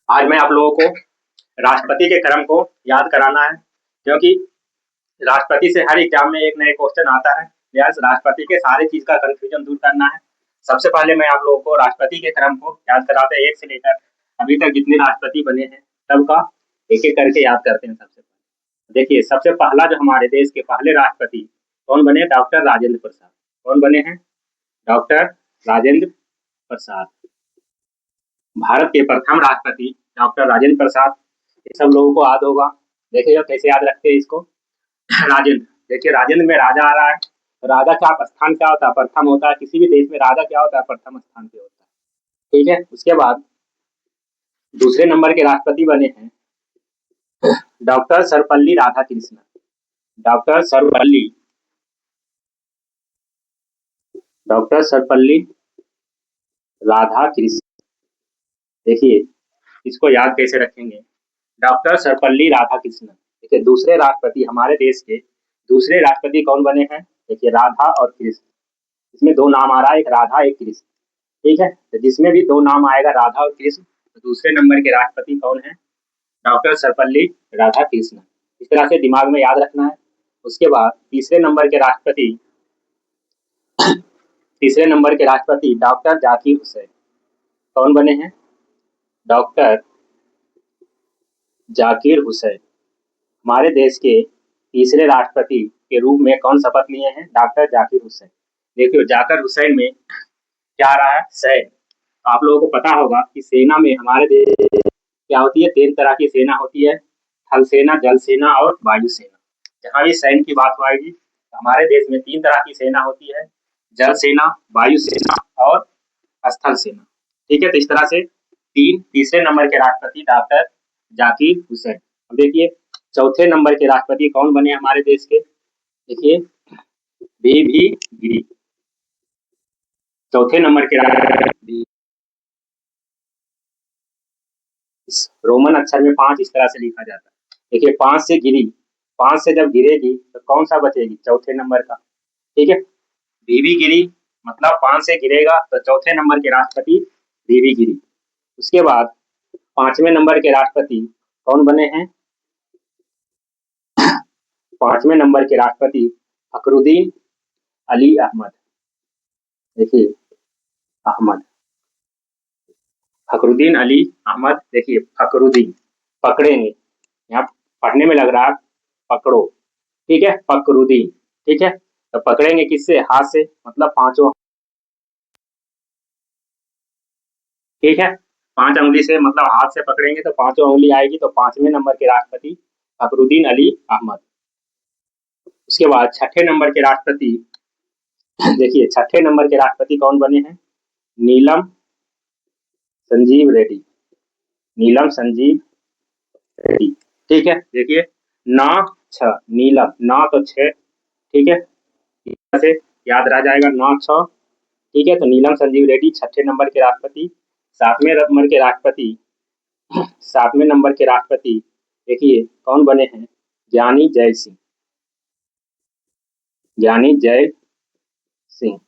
आज मैं आप लोगों को राष्ट्रपति के क्रम को याद कराना है, क्योंकि राष्ट्रपति से हर एग्जाम में एक नए क्वेश्चन आता है। यस, राष्ट्रपति के सारे चीज का कंफ्यूजन दूर करना है। सबसे पहले मैं आप लोगों को राष्ट्रपति के क्रम को याद कराते हैं, एक से लेकर अभी तक जितने राष्ट्रपति बने हैं सबका एक एक करके याद करते हैं। सबसे पहले देखिए, सबसे पहला जो हमारे देश के पहले राष्ट्रपति कौन बने? डॉक्टर राजेंद्र प्रसाद। कौन बने हैं? डॉक्टर राजेंद्र प्रसाद। भारत के प्रथम राष्ट्रपति डॉक्टर राजेंद्र प्रसाद। ये सब लोगों को याद होगा। देखिए कैसे याद रखते हैं इसको। राजेंद्र, देखिए राजेंद्र में राजा आ रहा है। राजा का स्थान क्या होता है? प्रथम होता है। किसी भी देश में राजा क्या होता है? प्रथम स्थान पे होता है। ठीक है। उसके बाद दूसरे नंबर के राष्ट्रपति बने हैं डॉक्टर सर्वपल्ली राधाकृष्णन। डॉक्टर सर्वपल्ली राधाकृष्णन। देखिए इसको याद कैसे रखेंगे? डॉक्टर सर्वपल्ली राधाकृष्णन। देखिए दूसरे राष्ट्रपति हमारे देश के दूसरे राष्ट्रपति कौन बने हैं? देखिए राधा और कृष्ण। इसमें दो नाम आ रहा है, एक राधा एक कृष्ण। ठीक है, तो जिसमें भी दो नाम आएगा राधा और कृष्ण, तो दूसरे नंबर के राष्ट्रपति कौन है? डॉक्टर सर्वपल्ली राधाकृष्णन। इस तरह से दिमाग में याद रखना है। उसके बाद तीसरे नंबर के राष्ट्रपति डॉक्टर जाकिर हुसैन। कौन बने हैं? डॉक्टर जाकिर हुसैन। हमारे देश के तीसरे राष्ट्रपति के रूप में कौन शपथ लिए हैं? डॉक्टर जाकिर हुसैन। देखिए जाकिर हुसैन में क्या आ रहा है? सैन्य। तो आप लोगों को पता होगा कि सेना में हमारे देश क्या होती है? 3 तरह की सेना होती है, थल सेना, जल सेना और वायु सेना। जहाँ भी सैन्य की बात आएगी तो हमारे देश में 3 तरह की सेना होती है, जल सेना, वायु सेना और स्थल सेना। ठीक है, तो इस तरह से तीसरे नंबर के राष्ट्रपति डॉक्टर जाकिर हुसैन। अब देखिए चौथे नंबर के राष्ट्रपति कौन बने हमारे देश के? देखिए वी गिरी। चौथे नंबर के राष्ट्रपति रोमन अक्षर में 5 इस तरह से लिखा जाता है। देखिए 5 से गिरी, 5 से जब गिरेगी तो कौन सा बचेगी? चौथे नंबर का। ठीक है, वी गिरी मतलब 5 से गिरेगा तो चौथे नंबर के राष्ट्रपति वी गिरी। उसके बाद 5वें नंबर के राष्ट्रपति कौन बने हैं? 5वें नंबर के राष्ट्रपति फखरुद्दीन अली अहमद। देखिए अहमद, फखरुद्दीन अली अहमद। देखिए फखरुद्दीन, पकड़ेंगे, यहाँ पढ़ने में लग रहा है पकड़ो। ठीक है, फखरुद्दीन। ठीक है, तो पकड़ेंगे किससे? हाथ से, मतलब पांचों। ठीक है, 5 उंगली से, मतलब हाथ से पकड़ेंगे तो पांचों उंगली आएगी। तो 5वें नंबर के राष्ट्रपति फखरुद्दीन अली अहमद। उसके बाद छठे नंबर के राष्ट्रपति देखिए छठे नंबर के राष्ट्रपति कौन बने हैं? नीलम संजीव रेड्डी। नीलम संजीव रेड्डी। ठीक है, देखिए नौ 6 नीलम, 9 तो 6। ठीक है, से याद रह जाएगा 9 6। ठीक है, तो नीलम संजीव रेड्डी छठे नंबर के राष्ट्रपति। सातवें नंबर के राष्ट्रपति सातवें नंबर के राष्ट्रपति देखिए कौन बने हैं? ज्ञानी जैल सिंह। ज्ञानी जैल सिंह।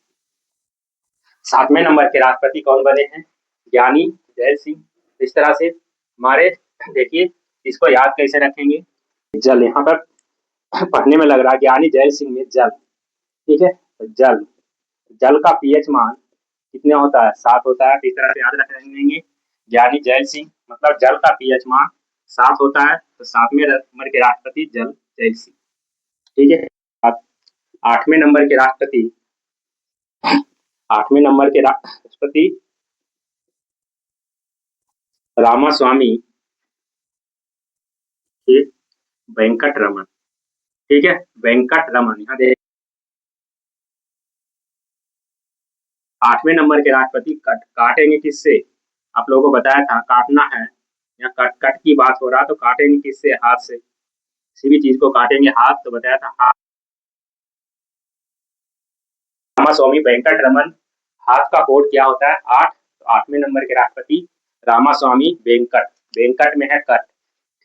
7वें नंबर के राष्ट्रपति कौन बने हैं? ज्ञानी जैल सिंह। इस तरह से हमारे देखिए इसको याद कैसे रखेंगे? जल, यहाँ पर पढ़ने में लग रहा है ज्ञानी जैल सिंह में जल। ठीक है, तो जल, जल का पीएच मान कितने होता है? 7 होता है। तो इस तरह से याद रख लेंगे ज्ञानी जैल सिंह, मतलब जल का पीएच मान 7 होता है। तो 7वें नंबर के राष्ट्रपति जल जैल सिंह। ठीक है, 8वें नंबर के राष्ट्रपति 8वें नंबर के राष्ट्रपति रामास्वामी वेंकट रमन। ठीक है, वेंकट रमन। यहाँ देख 8वें नंबर के राष्ट्रपति काटेंगे किससे? आप लोगों को बताया था काटना है। यहाँ कट की बात हो रहा, तो काटेंगे किससे? हाथ से। किसी भी चीज को काटेंगे हाथ, तो बताया था हाथ। रामास्वामी वेंकट रमन, हाथ का कोड क्या होता है? 8। तो 8वें नंबर के राष्ट्रपति रामास्वामी वेंकट, वेंकट में है कट।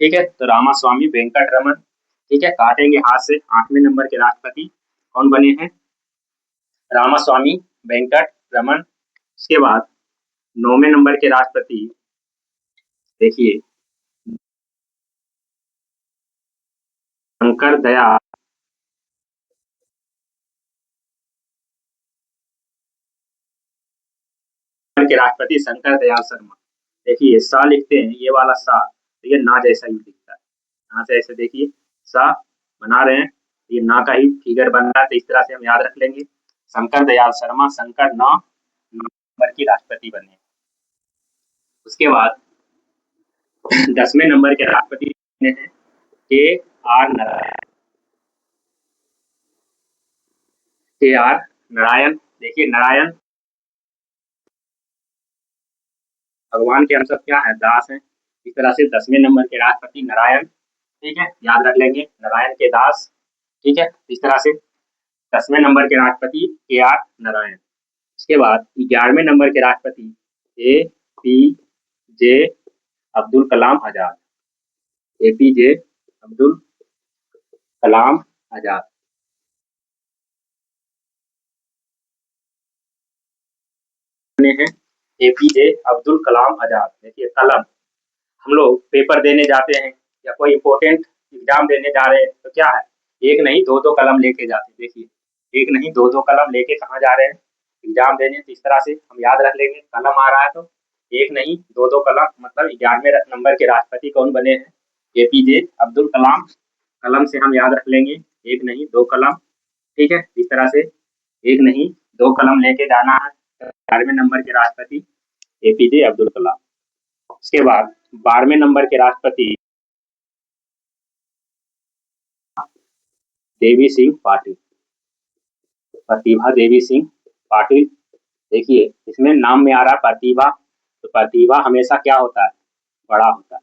ठीक है, तो रामास्वामी वेंकट रमन। ठीक है, काटेंगे हाथ से। 8वें नंबर के राष्ट्रपति कौन बने हैं? रामास्वामी वेंकट रमन। उसके बाद 9वें नंबर के राष्ट्रपति देखिए शंकर दयाल के राष्ट्रपति शंकर दयाल शर्मा। देखिए सा लिखते हैं, ये वाला सा, तो ये ना जैसा ही दिखता है। यहाँ से ऐसे देखिए सा बना रहे हैं, ये ना का ही फिगर बन रहा है, तो इस तरह से हम याद रख लेंगे। शंकर दयाल शर्मा, शंकर ना नंबर की राष्ट्रपति बने। उसके बाद 10वें नंबर के राष्ट्रपति हैं के आर नारायण। के आर नारायण, देखिए नारायण भगवान के हम सब क्या है, दास हैं। इस तरह से 10वें नंबर के राष्ट्रपति नारायण, ठीक है, याद रख लेंगे नारायण के दास, ठीक है। इस तरह से 10वें नंबर के राष्ट्रपति के आर नारायण। उसके बाद 11वें नंबर के राष्ट्रपति A P J Abdul Kalam Azad. A P J Abdul Kalam Azad. हैं एपीजे अब्दुल कलाम आजाद। देखिए कलम, हम लोग पेपर देने जाते हैं या कोई इंपॉर्टेंट एग्जाम देने जा रहे हैं तो क्या है, एक नहीं दो दो कलम लेके जाते हैं। देखिए एक नहीं दो दो कलम लेके कहाँ जा रहे हैं, एग्जाम देने। तो इस तरह से हम याद रख लेंगे, कलम आ रहा है तो एक नहीं दो दो कलम, मतलब 11वें नंबर के राष्ट्रपति कौन बने हैं, एपीजे अब्दुल कलाम। कलम से हम याद रख लेंगे एक नहीं दो कलम, ठीक है। इस तरह से एक नहीं दो कलम लेके जाना है। 11वें नंबर के राष्ट्रपति एपीजे अब्दुल कलाम। उसके बाद 12वें नंबर के राष्ट्रपति देवी सिंह पाटिल, प्रतिभा देवी सिंह पाटिल। देखिए इसमें नाम में आ रहा है प्रतिभा, तो प्रतिभा हमेशा क्या होता है, बड़ा होता है,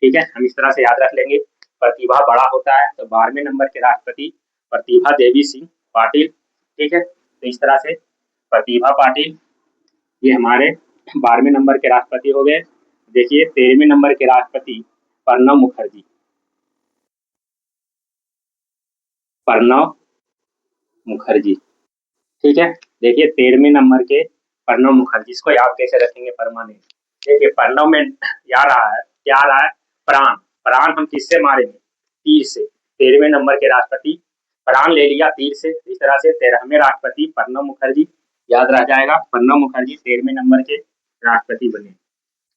ठीक है। हम इस तरह से याद रख लेंगे, प्रतिभा बड़ा होता है। तो 12वें नंबर के राष्ट्रपति प्रतिभा देवी सिंह पाटिल, ठीक है। तो इस तरह से प्रतिभा पाटिल ये हमारे 12वें नंबर के राष्ट्रपति हो गए। देखिए 13वें नंबर के राष्ट्रपति प्रणब मुखर्जी, प्रणब मुखर्जी, ठीक है। देखिए 13वें नंबर के प्रणब मुखर्जी, इसको याद कैसे रखेंगे, परमानेंट। देखिए प्रणब में क्या रहा है, क्या रहा है, प्राण। प्राण हम किससे मारेंगे, तीर से। 13वें नंबर के राष्ट्रपति प्राण ले लिया तीर से। इस तरह से 13वें राष्ट्रपति प्रणब मुखर्जी याद रह जाएगा, प्रणब मुखर्जी 13वें नंबर के राष्ट्रपति बने।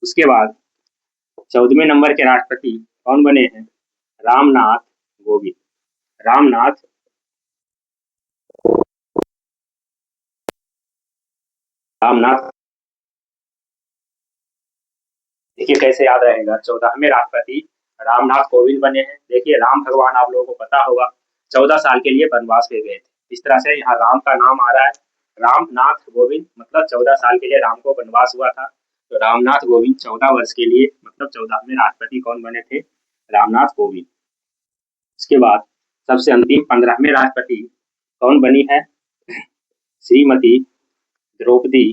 उसके बाद 14वें नंबर के राष्ट्रपति कौन बने हैं, रामनाथ कोविंद। रामनाथ रामनाथ देखिए कैसे याद रहेगा, 14वें राष्ट्रपति रामनाथ कोविंद बने हैं। देखिए राम भगवान आप लोगों को पता होगा 14 साल के लिए वनवास में गए थे। इस तरह से यहाँ राम का नाम आ रहा है रामनाथ कोविंद, मतलब 14 साल के लिए राम को वनवास हुआ था। तो रामनाथ कोविंद 14 वर्ष के लिए, मतलब 14वें राष्ट्रपति कौन बने थे, रामनाथ कोविंद। उसके बाद सबसे अंतिम 15वें राष्ट्रपति कौन बनी है, श्रीमती द्रौपदी,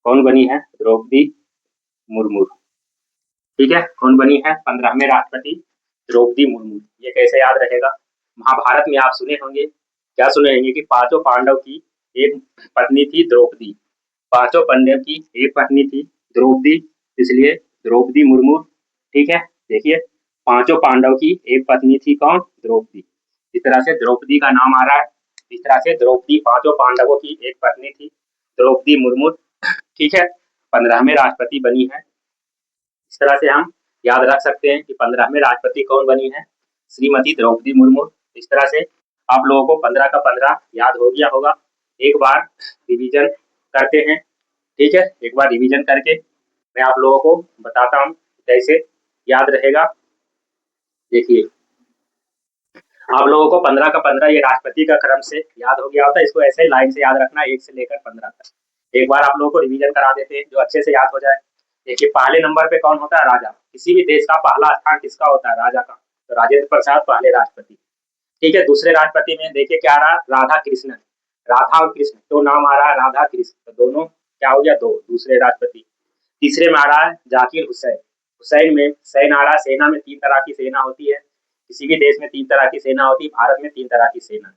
कौन बनी है, द्रौपदी मुर्मू, ठीक है। कौन बनी है 15वें राष्ट्रपति, द्रौपदी मुर्मू। ये कैसे याद रहेगा, महाभारत में आप सुने होंगे, क्या सुने होंगे कि पांचों पांडव की एक पत्नी थी द्रौपदी, पांचों पांडव की एक पत्नी थी द्रौपदी, इसलिए द्रौपदी मुर्मू, ठीक है। देखिए पांचों पांडव की एक पत्नी थी कौन, द्रौपदी। इस तरह से द्रौपदी का नाम आ रहा है। इस तरह से द्रौपदी पांचों पांडवों की एक पत्नी थी, द्रौपदी मुर्मू, ठीक है, 15वें राष्ट्रपति बनी है। इस तरह से हम याद रख सकते हैं कि 15वें राष्ट्रपति कौन बनी है, श्रीमती द्रौपदी मुर्मू। इस तरह से आप लोगों को 15 का 15 याद हो गया होगा। एक बार रिवीजन करते हैं, ठीक है। एक बार रिवीजन करके मैं आप लोगों को बताता हूँ कैसे याद रहेगा। देखिए आप लोगों को 15 का 15 ये राष्ट्रपति का क्रम से याद हो गया होता है। इसको ऐसे ही लाइन से याद रखना, 1 से लेकर 15 तक। एक बार आप लोगों को रिवीजन करा देते हैं जो अच्छे से याद हो जाए। देखिए पहले नंबर पे कौन होता है, राजा। किसी भी देश का पहला स्थान किसका होता है, राजा का। तो राजेंद्र प्रसाद पहले राष्ट्रपति, ठीक है। दूसरे राष्ट्रपति में देखिए क्या रहा, राधा कृष्णन। राधा और कृष्ण तो नाम आ रहा है, राधा कृष्ण, तो दोनों क्या हो गया, दो, दूसरे राष्ट्रपति। तीसरे में आ रहा है जाकिर हुसैन। हुसैन में सैन आ रहा है, सेना में 3 तरह की सेना होती है, किसी भी देश में 3 तरह की सेना होती है, भारत में 3 तरह की सेना,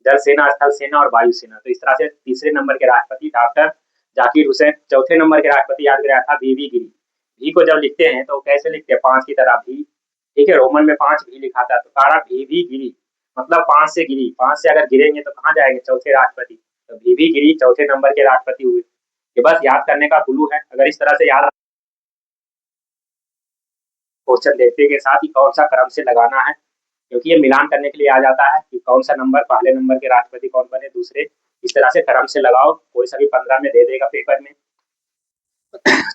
जल सेना, स्थल सेना और वायु सेना। तो इस तरह से तीसरे नंबर के राष्ट्रपति डॉक्टर जाकिर हुसैन। चौथे नंबर के राष्ट्रपति याद कराया था बीवी गिरी। भी को जब लिखते हैं तो कैसे लिखते हैं, 5 की तरह भी, ठीक है, रोमन में 5 भी लिखा था, तो कारा भी गिरी, मतलब 5 से गिरी, 5 से अगर गिरेंगे तो कहाँ जाएंगे, चौथे राष्ट्रपति, तो भी गिरी, चौथे नंबर के राष्ट्रपति हुए। ये बस याद करने का क्लू है, अगर इस तरह से याद, क्वेश्चन देखते के साथ ही कौन सा क्रम से लगाना है, क्योंकि ये मिलान करने के लिए आ जाता है कि कौन सा नंबर, पहले नंबर के राष्ट्रपति कौन बने, दूसरे, इस तरह से क्रम से लगाओ, कोई सा भी 15 में दे देगा पेपर में।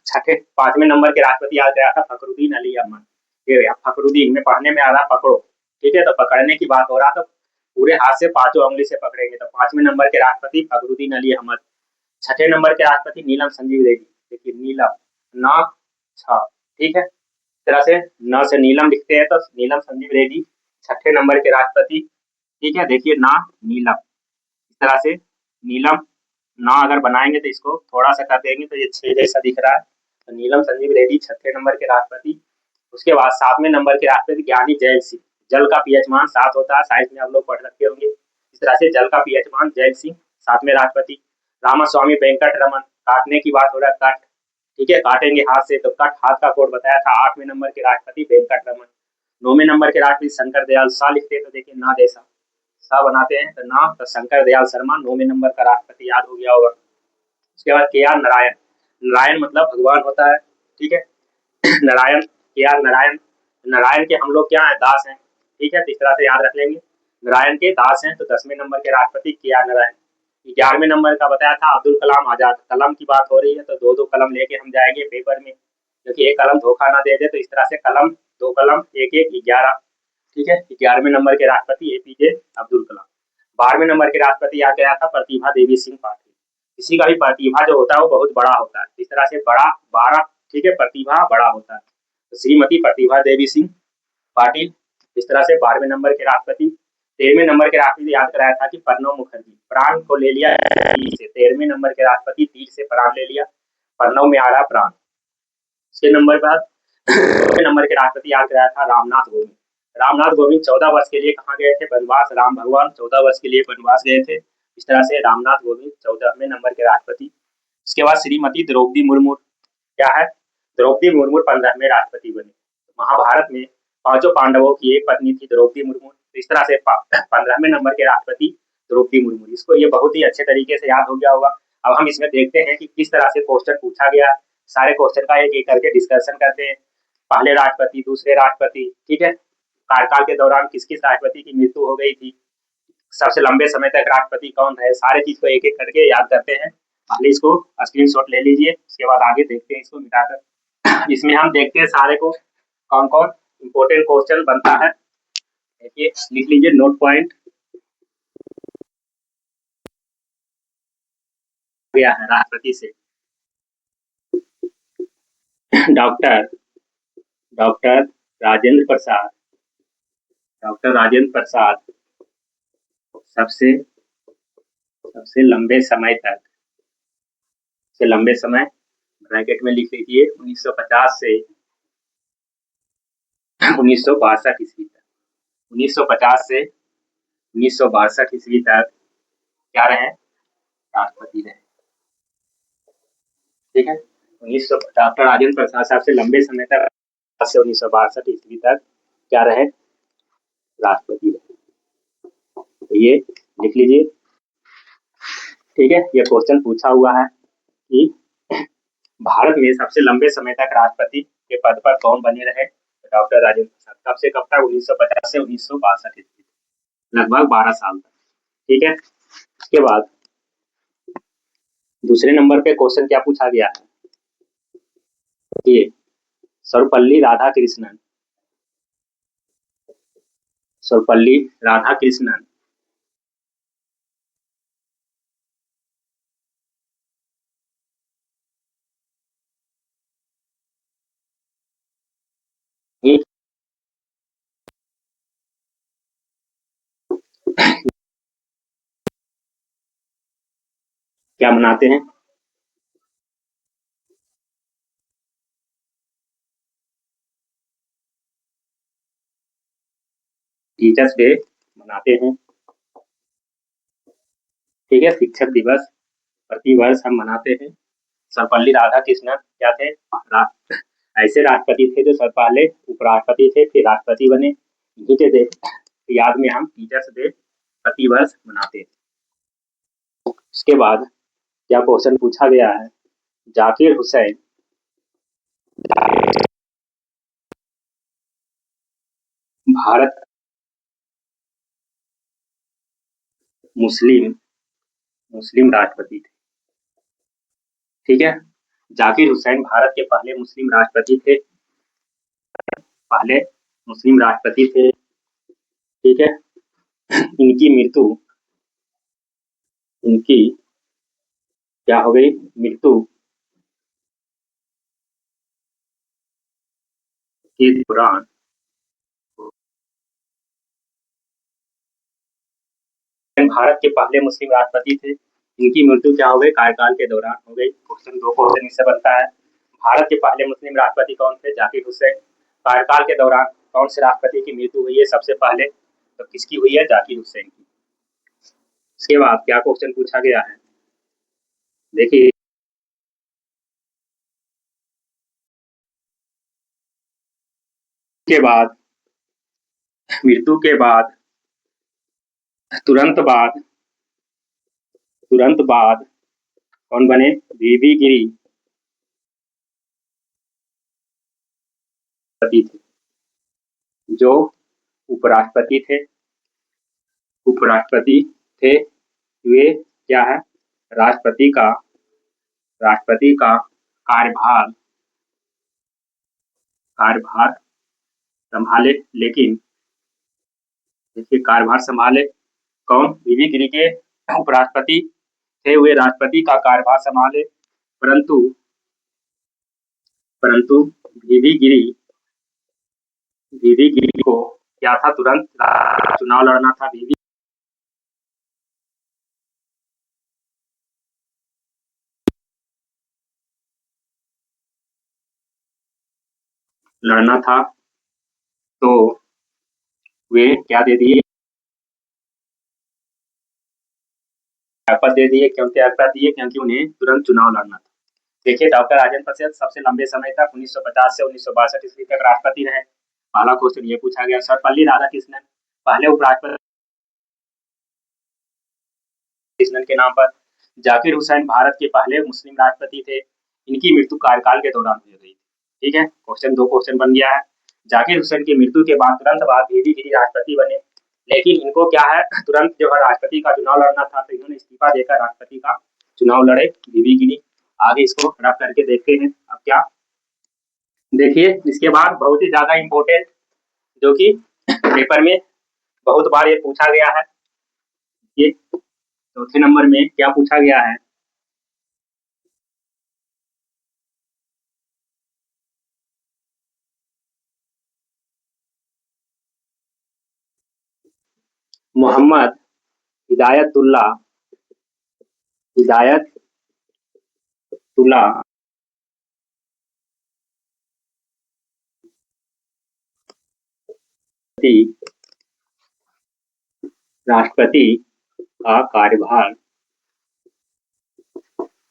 छठे 5वें नंबर के राष्ट्रपति याद गया था फखरुद्दीन अली अहमद, ये फखरुद्दीन में पढ़ने में आ रहा पकड़ो, ठीक है, तो पकड़ने की बात हो रहा, तो पूरे हाथ से 5 उंगली से पकड़ेंगे, तो 5वें नंबर के राष्ट्रपति फखरुद्दीन अली अहमद। छठे नंबर के राष्ट्रपति नीलम संजीव रेड्डी, देखिए नीलम, न छ, ठीक है, इस तरह से न से नीलम लिखते हैं, तो नीलम संजीव रेड्डी छठे नंबर के राष्ट्रपति, ठीक है, देखिए ना नीलम, इस तरह से नीलम ना अगर बनाएंगे तो इसको थोड़ा सा कर देंगे तो ये 6 जैसा दिख रहा है, तो नीलम संजीव रेड्डी छठे नंबर के राष्ट्रपति। उसके बाद 7वें नंबर के राष्ट्रपति ज्ञानी जैल सिंह, जल का पीएच मान 7 होता है, साइंस में आप लोग पढ़ रखे होंगे, इस तरह से जल का पीएच मान जैल सिंह 7वें राष्ट्रपति। रामास्वामी वेंकट रमन, काटने की बात हो रहा है, कट, ठीक है, काटेंगे हाथ से, तो कट हाथ का कोड बताया था, 8वें नंबर के राष्ट्रपति वेंकट रमन। 9वें नंबर के राष्ट्रपति शंकर दयाल शाह लिखते हैं, तो देखिए ना जैसा सा बनाते हैं, तो ना, तो शंकर दयाल शर्मा 9वें नंबर का राष्ट्रपति, याद हो गया होगा। उसके बाद के आर नारायण, नारायण मतलब भगवान होता है, ठीक है, नारायण, के आर नारायण, नारायण के हम लोग क्या है, दास हैं, ठीक है, तो इस तरह से याद रख लेंगे, नारायण के दास हैं, तो 10वें नंबर के राष्ट्रपति के आर नारायण। 11वें नंबर का बताया था अब्दुल कलाम आजाद, कलम की बात हो रही है तो 2-2 कलम लेके हम जाएंगे पेपर में, क्योंकि एक कलम धोखा ना दे दे, तो इस तरह से कलम, 2 कलम, 1-1, 11, ठीक है, 11वें नंबर के राष्ट्रपति एपीजे अब्दुल कलाम। 12वें नंबर के राष्ट्रपति आ गया था प्रतिभा देवी सिंह पाटिल, किसी का भी प्रतिभा जो होता है वो बहुत बड़ा होता है, इस तरह से बड़ा 12, ठीक है, प्रतिभा बड़ा होता है, तो श्रीमती प्रतिभा देवी सिंह पाटिल, इस तरह से 12वें नंबर के राष्ट्रपति। 13वें नंबर के राष्ट्रपति याद कराया था कि प्रणब मुखर्जी, प्राण को ले लिया तीर से, 13वें नंबर के राष्ट्रपति तीर से प्राण ले लिया, प्रणव में आ रहा प्राण। उसके नंबर बाद नंबर के राष्ट्रपति याद कराया था रामनाथ कोविंद, रामनाथ कोविंद 14 वर्ष के लिए कहाँ गए थे, वनवास, राम भगवान 14 वर्ष के लिए वनवास गए थे, इस तरह से रामनाथ कोविंद 14वें नंबर के राष्ट्रपति। उसके बाद श्रीमती द्रौपदी मुर्मू, क्या है, द्रौपदी मुर्मू 15वें राष्ट्रपति बने। महाभारत में 5 पांडवों की एक पत्नी थी द्रौपदी मुर्मू, तो इस तरह से 15वें नंबर के राष्ट्रपति द्रौपदी मुर्मू, इसको ये बहुत ही अच्छे तरीके से याद हो गया होगा। अब हम इसमें देखते हैं कि किस तरह से क्वेश्चन पूछा गया, सारे क्वेश्चन का एक एक करके डिस्कशन करते हैं, पहले राष्ट्रपति, दूसरे राष्ट्रपति, ठीक है, कार्यकाल के दौरान किस किस राष्ट्रपति की मृत्यु हो गई थी, सबसे लंबे समय तक राष्ट्रपति कौन है, सारे चीज को एक एक करके याद करते हैं। पहले इसको स्क्रीनशॉट ले लीजिए, उसके बाद आगे देखते हैं इसको मिटाकर। इसमें हम देखते हैं सारे को कौन कौन इंपोर्टेंट क्वेश्चन बनता है, देखिए लिख लीजिए नोट पॉइंट, गया है राष्ट्रपति से doctor doctor Rajendra Prasad, doctor Rajendra Prasad सबसे सबसे लंबे समय तक, से लंबे समय ब्रैकेट में लिख लीजिए 1950 से 1962 ईस्वी तक, 1950 से 1962 ईस्वी तक क्या रहे, राष्ट्रपति रहे, ठीक है, 1900 डॉक्टर राजेंद्र प्रसाद साहब से लंबे समय तक से 1962 ईस्वी तक क्या रहे, राष्ट्रपति रहे, तो ये लिख लीजिए, ठीक है। ये क्वेश्चन पूछा हुआ है कि भारत में सबसे लंबे समय तक राष्ट्रपति के पद पर कौन बने रहे, डॉक्टर राजेंद्र प्रसाद, कब से कब तक, 1950 से 1962 ईस्वी, लगभग 12 साल तक, ठीक है। उसके बाद दूसरे नंबर पे क्वेश्चन क्या पूछा गया है, ये सर्वपल्ली राधाकृष्णन, सर्वपल्ली राधाकृष्णन क्या मनाते हैं, टीचर्स डे मनाते हैं, ठीक है, शिक्षक दिवस प्रतिवर्ष हम मनाते हैं। सर्वपल्ली राधाकृष्णन क्या थे, ऐसे राष्ट्रपति थे जो सब पहले उपराष्ट्रपति थे, फिर राष्ट्रपति बने। इन्हीं के याद में हम टीचर्स डे प्रतिवर्ष मनाते हैं। उसके बाद क्या क्वेश्चन पूछा गया है, जाकिर हुसैन भारत मुस्लिम राष्ट्रपति थे। ठीक है, जाकिर हुसैन भारत के पहले मुस्लिम राष्ट्रपति थे, ठीक है। इनकी क्या हो गई, मृत्यु के दौरान भारत के पहले मुस्लिम राष्ट्रपति थे, इनकी मृत्यु क्या हो गई, कार्यकाल के दौरान हो गई। क्वेश्चन 2 क्वेश्चन इससे बनता है, भारत के पहले मुस्लिम राष्ट्रपति कौन थे, जाकिर हुसैन। कार्यकाल के दौरान कौन से राष्ट्रपति की मृत्यु हुई है सबसे पहले, तो किसकी हुई है, जाकिर हुसैन की। इसके बाद क्या क्वेश्चन पूछा गया है, देखिए के बाद मृत्यु के बाद तुरंत बाद कौन बने, वीवी गिरी थे, जो उपराष्ट्रपति थे। वे क्या है, राष्ट्रपति का कार्यभार संभाले, लेकिन देखिए कार्यभार संभाले कौन, वीवी गिरी के उपराष्ट्रपति थे, वे राष्ट्रपति का कार्यभार संभाले, परंतु वीवी गिरी को क्या था, तुरंत चुनाव लड़ना था। वीवी लड़ना था, तो वे क्या दे दिए, त्यागपत्र दे दिए। क्यों त्यागपत्र दिए, क्योंकि उन्हें तुरंत चुनाव लड़ना था। देखिए डॉक्टर राजेंद्र प्रसाद सबसे लंबे समय तक 1950 से 1962 ईस्वी तक राष्ट्रपति रहे। पहला क्वेश्चन ये पूछा गया। सर्वपल्ली राधाकृष्णन पहले उपराष्ट्रपति कृष्णन के नाम पर। जाकिर हुसैन भारत के पहले मुस्लिम राष्ट्रपति थे, इनकी मृत्यु कार्यकाल के दौरान हुई थी। ठीक है, क्वेश्चन 2 क्वेश्चन बन गया है। जाकिर हुसैन की मृत्यु के बाद तुरंत बाद वीवी गिरी राष्ट्रपति बने, लेकिन इनको क्या है, तुरंत जो है राष्ट्रपति का चुनाव लड़ना था, तो इन्होंने इस्तीफा देकर राष्ट्रपति का चुनाव लड़े वीवी गिरी। आगे इसको रख करके देखते हैं अब क्या। देखिए इसके बाद बहुत ही ज्यादा इम्पोर्टेंट, जो कि पेपर में बहुत बार ये पूछा गया है, ये चौथे नंबर में क्या पूछा गया है, मोहम्मद हिदायतुल्लाह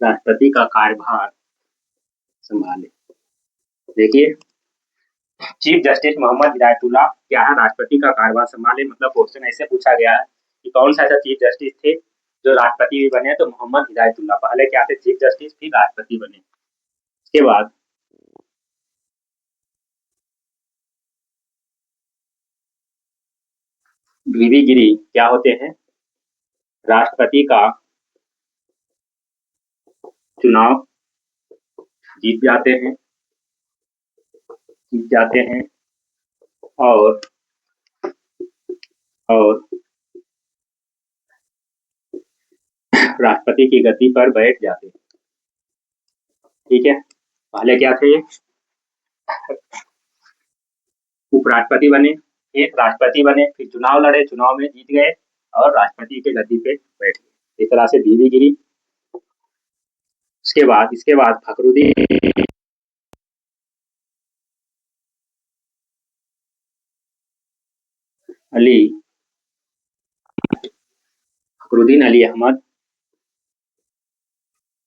राष्ट्रपति का कार्यभार संभाले। देखिए चीफ जस्टिस मोहम्मद हिदायतुल्लाह क्या है, राष्ट्रपति का कार्यभार संभाले। मतलब क्वेश्चन ऐसे पूछा गया है कि कौन सा ऐसा चीफ जस्टिस थे जो राष्ट्रपति भी बने, तो मोहम्मद हिदायतुल्लाह पहले क्या थे, चीफ जस्टिस, फिर राष्ट्रपति बने। इसके बाद वीवी गिरी क्या होते हैं, राष्ट्रपति का चुनाव जीत जाते हैं और राष्ट्रपति की गद्दी पर बैठ जाते हैं। ठीक है, पहले क्या थे, उपराष्ट्रपति बने, फिर राष्ट्रपति बने, फिर चुनाव लड़े, चुनाव में जीत गए और राष्ट्रपति के गद्दी पे बैठ गए। इस तरह से वीवी गिरी। इसके बाद फखरुद्दीन अली अहमद,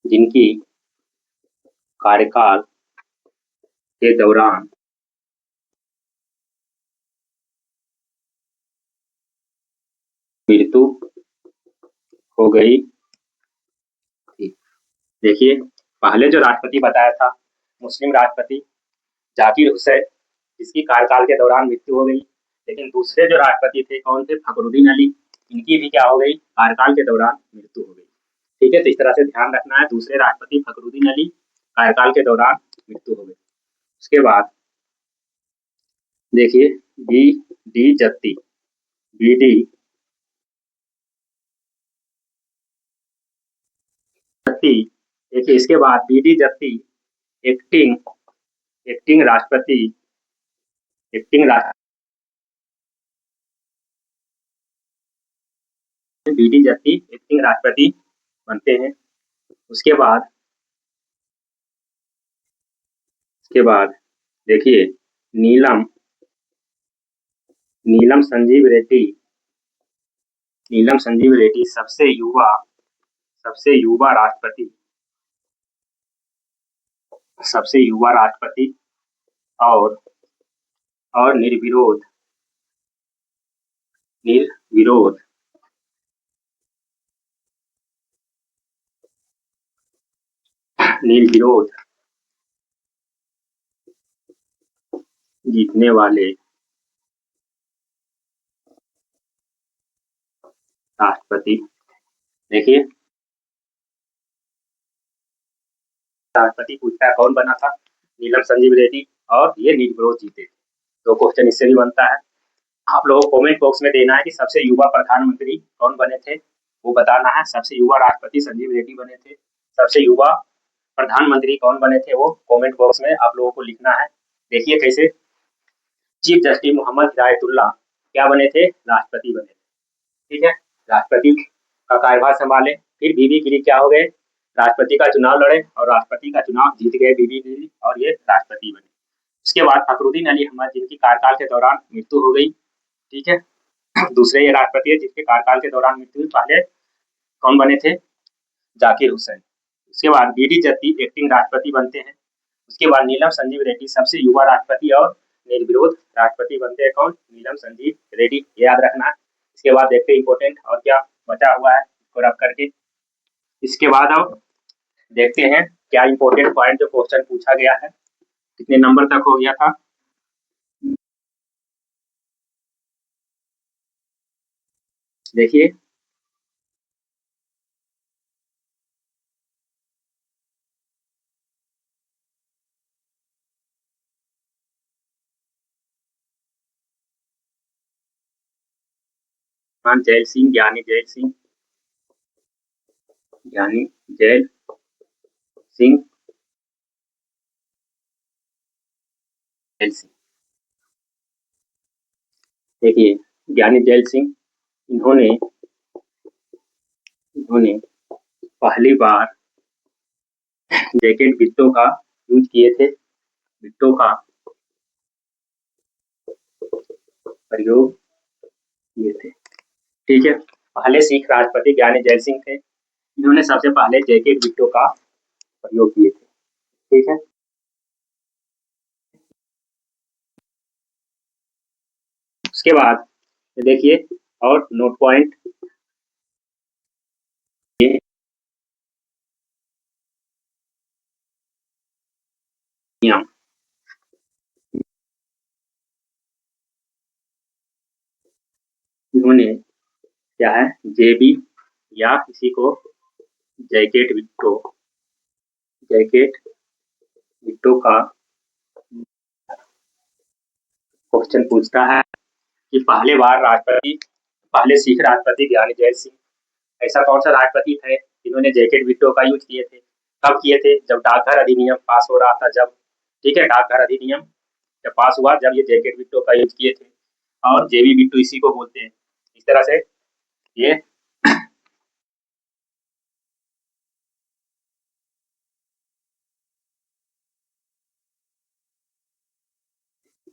जिनकी कार्यकाल के दौरान मृत्यु हो गई थी। देखिए, पहले जो राष्ट्रपति बताया था मुस्लिम राष्ट्रपति जाकिर हुसैन, जिसकी कार्यकाल के दौरान मृत्यु हो गई। लेकिन दूसरे जो राष्ट्रपति थे कौन थे? फखरुद्दीन अली, इनकी भी क्या हो गई? कार्यकाल के दौरान मृत्यु हो गई। ठीक है, तो इस तरह से ध्यान रखना है, दूसरे राष्ट्रपति फखरुद्दीन अली, कार्यकाल के दौरान मृत्यु हो गई। उसके बाद देखिए बी डी जत्ती, बी डी जत्ती, देखिए इसके बाद बी डी जत्ती एक्टिंग एक्टिंग राष्ट्रपति एक्टिंग बी डी जत्ती एक्टिंग राष्ट्रपति बनते हैं। उसके बाद देखिए नीलम नीलम संजीव रेड्डी, नीलम संजीव रेड्डी सबसे युवा राष्ट्रपति और निर्विरोध निर्विरोध निर्विरोध जीतने वाले राष्ट्रपति। देखिए राष्ट्रपति पूछता है कौन बना था? नीलम संजीव रेड्डी, और ये निर्विरोध जीते। तो क्वेश्चन इससे भी बनता है। आप लोगों को कमेंट बॉक्स में देना है कि सबसे युवा प्रधानमंत्री कौन बने थे, वो बताना है। सबसे युवा राष्ट्रपति संजीव रेड्डी बने थे। सबसे युवा प्रधानमंत्री कौन बने थे, वो कमेंट बॉक्स में आप लोगों को लिखना है। देखिए कैसे, चीफ जस्टिस मोहम्मद हिदायतुल्लाह क्या बने थे? राष्ट्रपति बने थे। ठीक है, राष्ट्रपति का कार्यभार संभाले। फिर बीबी गिरी क्या हो गए? राष्ट्रपति का चुनाव लड़े और राष्ट्रपति का चुनाव जीत गए बीबी गिरी, और ये राष्ट्रपति बने। उसके बाद फखरुद्दीन अली अहमद, जिनकी कार्यकाल के दौरान मृत्यु हो गई। ठीक है, दूसरे ये राष्ट्रपति है जिसके कार्यकाल के दौरान मृत्यु हुई। पहले कौन बने थे? जाकिर हुसैन। उसके बाद बी डी जत्ती एक्टिंग राष्ट्रपति बनते हैं। उसके बाद नीलम संजीव रेड्डी सबसे युवा राष्ट्रपति और निर्विरोध राष्ट्रपति बनते हैं। कौन? नीलम संजीव रेड्डी, याद रखना। इसके बाद देखते हैं इंपोर्टेंट और क्या बचा हुआ है इसको रख करके। इसके बाद अब देखते हैं क्या इंपोर्टेंट पॉइंट जो क्वेश्चन पूछा गया है, कितने नंबर तक हो गया था। देखिए जैल सिंह, ज्ञानी जैल सिंह, ज्ञानी जैल सिंह, जैल सिंह। देखिए ज्ञानी जैल सिंह, इन्होंने पहली बार जैकेट बिट्टो का यूज किए थे, बिट्टो का प्रयोग किए थे। ठीक है, पहले सिख राष्ट्रपति ज्ञानी जैल सिंह थे, इन्होंने सबसे पहले जैकेट बिट्टो का प्रयोग किए थे। ठीक है, उसके बाद देखिए और नोट पॉइंट, इन्होंने क्या है, जेबी या किसी को जैकेट बिट्टो का क्वेश्चन पूछता है कि पहले सिख राष्ट्रपति ज्ञानी जैल सिंह, ऐसा कौन सा राष्ट्रपति थे जिन्होंने जैकेट बिट्टो का यूज किए थे? कब किए थे? जब डाकघर अधिनियम पास हो रहा था, जब। ठीक है, डाकघर अधिनियम जब पास हुआ, जब ये जैकेट बिट्टो का यूज किए थे, और जेबी बिट्टू इसी को बोलते हैं। इस तरह से ये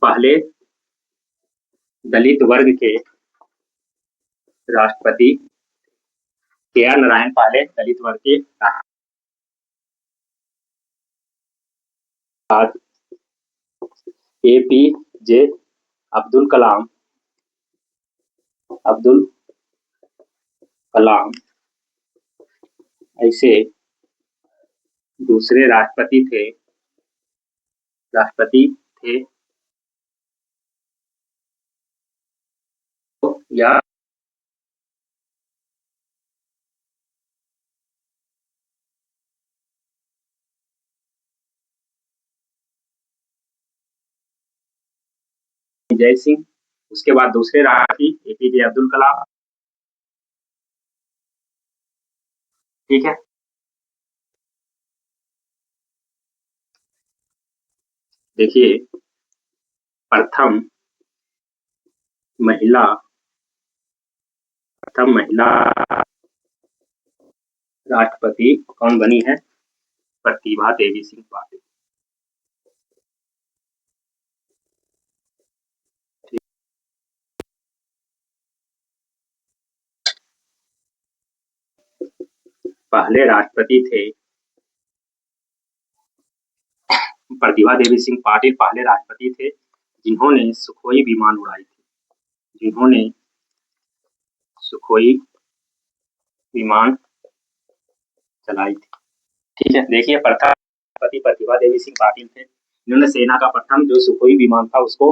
पहले दलित वर्ग के राष्ट्रपति के आर नारायण, पहले दलित वर्ग के APJ अब्दुल कलाम ऐसे दूसरे राष्ट्रपति थे या जय सिंह, उसके बाद दूसरे राष्ट्रपति APJ अब्दुल कलाम। ठीक है, देखिए प्रथम महिला राष्ट्रपति कौन बनी है? प्रतिभा देवी सिंह पाटिल। पहले राष्ट्रपति थे प्रतिभा देवी सिंह पाटिल, पहले राष्ट्रपति थे जिन्होंने सुखोई विमान उड़ाई थी, सुखोई विमान चलाई थी। ठीक है, देखिए प्रथम राष्ट्रपति प्रतिभा देवी सिंह पाटिल थे, इन्होंने सेना का प्रथम जो सुखोई विमान था उसको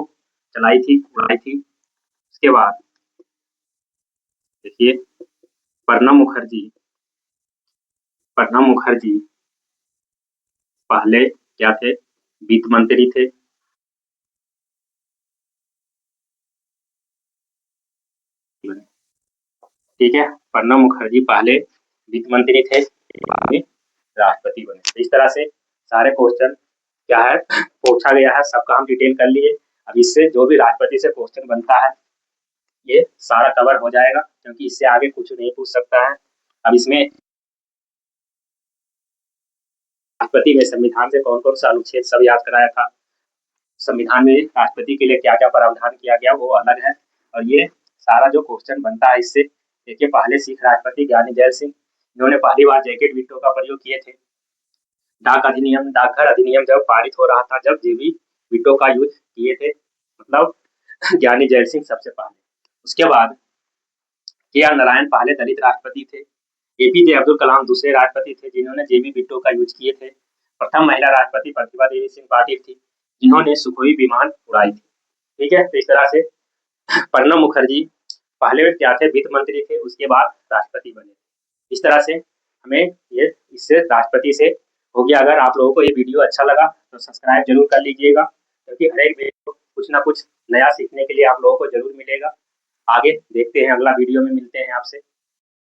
उड़ाई थी। उसके बाद देखिए प्रणब मुखर्जी पहले क्या थे? वित्त मंत्री थे। ठीक है, प्रणब मुखर्जी पहले वित्त मंत्री थे, बाद में राष्ट्रपति बने। इस तरह से सारे क्वेश्चन क्या है पूछा गया है, सबका हम डिटेल कर लिए। अब इससे जो भी राष्ट्रपति से क्वेश्चन बनता है ये सारा कवर हो जाएगा, क्योंकि इससे आगे कुछ नहीं पूछ सकता है। अब इसमें राष्ट्रपति में संविधान से कौन कौन सा अनुच्छेद सब याद कराया था, संविधान में राष्ट्रपति के लिए क्या क्या प्रावधान किया गया वो अलग है। और ये सारा जो क्वेश्चन बनता है इससे, देखिए पहले सिख राष्ट्रपति ज्ञानी जैल सिंह, इन्होंने पहली बार जैकेट वीटो का प्रयोग किए थे। डाकघर अधिनियम जब पारित हो रहा था, जब जेबी वीटो का यूज किए थे, मतलब ज्ञानी जैल सिंह सबसे पहले। उसके बाद KR नारायण पहले दलित राष्ट्रपति थे। APJ अब्दुल कलाम दूसरे राष्ट्रपति थे जिन्होंने जेबी वीटो का यूज किए थे। प्रथम महिला राष्ट्रपति प्रतिभा देवी सिंह पाटिल थी जिन्होंने सुखोई विमान उड़ाई थी। ठीक है, तो इस तरह से प्रणब मुखर्जी पहले क्या थे? वित्त मंत्री थे, उसके बाद राष्ट्रपति बने। इस तरह से हमें ये इससे राष्ट्रपति से हो गया। अगर आप लोगों को ये वीडियो अच्छा लगा तो सब्सक्राइब जरूर कर लीजिएगा, क्योंकि हर एक वीडियो कुछ ना कुछ नया सीखने के लिए आप लोगों को जरूर मिलेगा। आगे देखते हैं, अगला वीडियो में मिलते हैं आपसे।